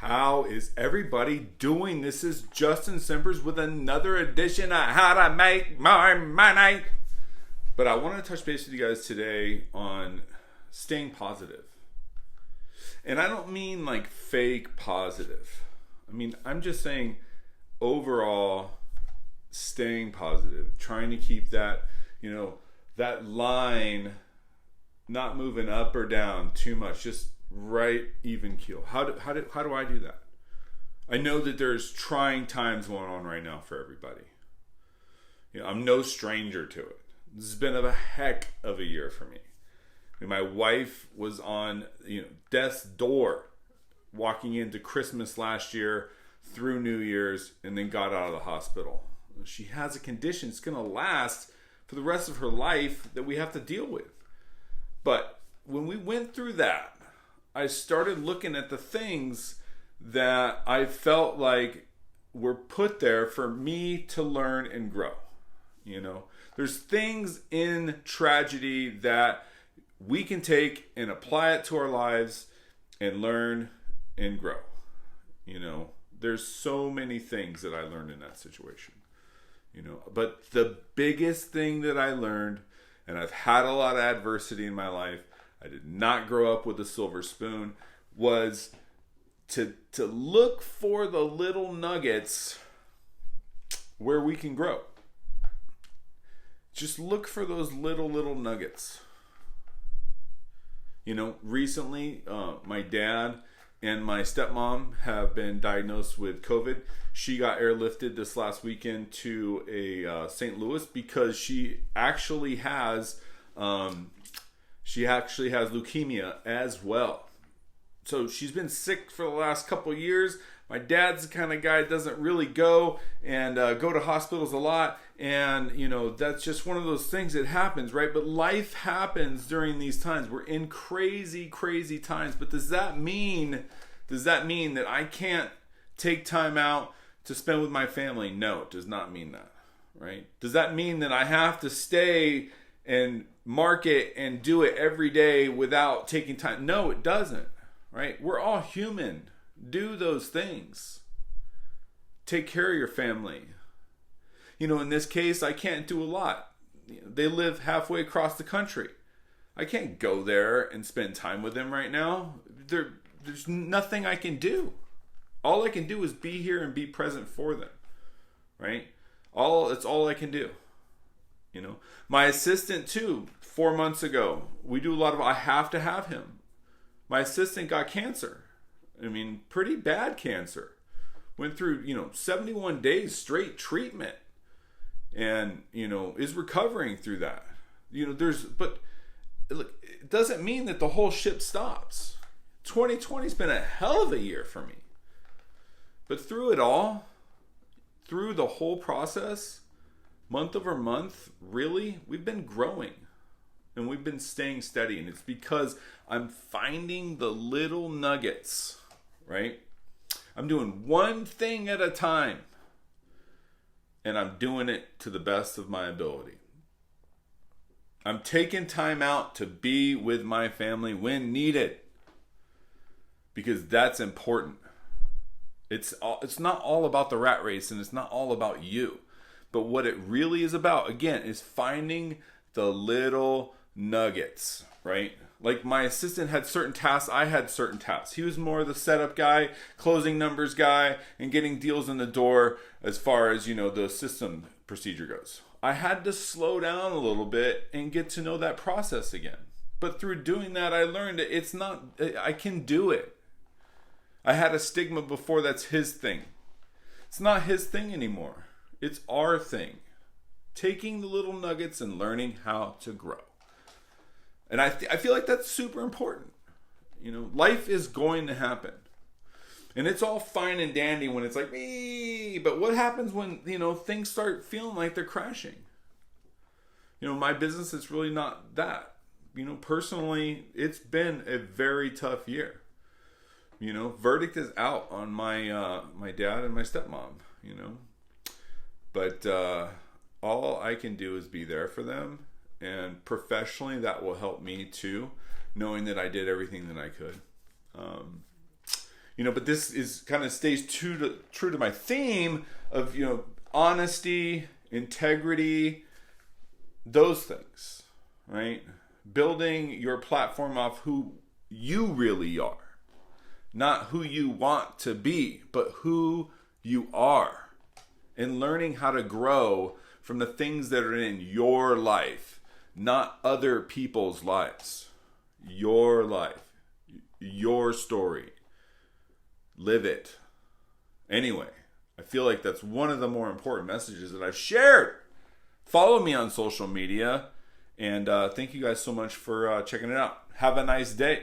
How is everybody doing? This is Justin Simpers with another edition of How to Make More Money. But I want to touch base with you guys today on staying positive. And I don't mean like fake positive. I mean, I'm just saying overall staying positive, trying to keep that, that line not moving up or down too much, just right even keel. How do I do that? I know that there's trying times going on right now for everybody. I'm no stranger to it. This has been a heck of a year for me. My wife was on death's door walking into Christmas last year through New Year's and then got out of the hospital. She has a condition that's going to last for the rest of her life that we have to deal with. But when we went through that, I started looking at the things that I felt like were put there for me to learn and grow. There's things in tragedy that we can take and apply it to our lives and learn and grow. There's so many things that I learned in that situation. But the biggest thing that I learned, and I've had a lot of adversity in my life, I did not grow up with a silver spoon, was to look for the little nuggets where we can grow. Just look for those little nuggets. Recently, my dad and my stepmom have been diagnosed with COVID. She got airlifted this last weekend to a St. Louis because she actually has leukemia as well. So she's been sick for the last couple of years. My dad's the kind of guy that doesn't really go to hospitals a lot. And, that's just one of those things that happens, right? But life happens during these times. We're in crazy, crazy times. But does that mean that I can't take time out to spend with my family? No, it does not mean that, right? Does that mean that I have to stay and market and do it every day without taking time? No, it doesn't, right? We're all human. Do those things. Take care of your family. In this case, I can't do a lot. They live halfway across the country. I can't go there and spend time with them right now. There's nothing I can do. All I can do is be here and be present for them, right? It's all I can do. My assistant too, 4 months ago, I have to have him. My assistant got cancer. Pretty bad cancer. Went through, 71 days straight treatment. And, is recovering through that. But look, it doesn't mean that the whole ship stops. 2020's been a hell of a year for me. But through it all, through the whole process, month over month, really, we've been growing. And we've been staying steady. And it's because I'm finding the little nuggets, right? I'm doing one thing at a time. And I'm doing it to the best of my ability. I'm taking time out to be with my family when needed. Because that's important. It's not all about the rat race and it's not all about you. But what it really is about, again, is finding the little nuggets, right? Like my assistant had certain tasks, I had certain tasks. He was more the setup guy, closing numbers guy, and getting deals in the door as far as, the system procedure goes. I had to slow down a little bit and get to know that process again. But through doing that, I learned that I can do it. I had a stigma before that's his thing. It's not his thing anymore. It's our thing. Taking the little nuggets and learning how to grow. And I feel like that's super important. Life is going to happen. And it's all fine and dandy when it's like, but what happens when, things start feeling like they're crashing? My business is really not that. Personally, it's been a very tough year. Verdict is out on my dad and my stepmom, But all I can do is be there for them. And professionally, that will help me too, knowing that I did everything that I could. but this is kind of stays true to my theme of, honesty, integrity, those things, right? Building your platform off who you really are. Not who you want to be, but who you are. And learning how to grow from the things that are in your life, not other people's lives. Your life. Your story. Live it. Anyway, I feel like that's one of the more important messages that I've shared. Follow me on social media. And thank you guys so much for checking it out. Have a nice day.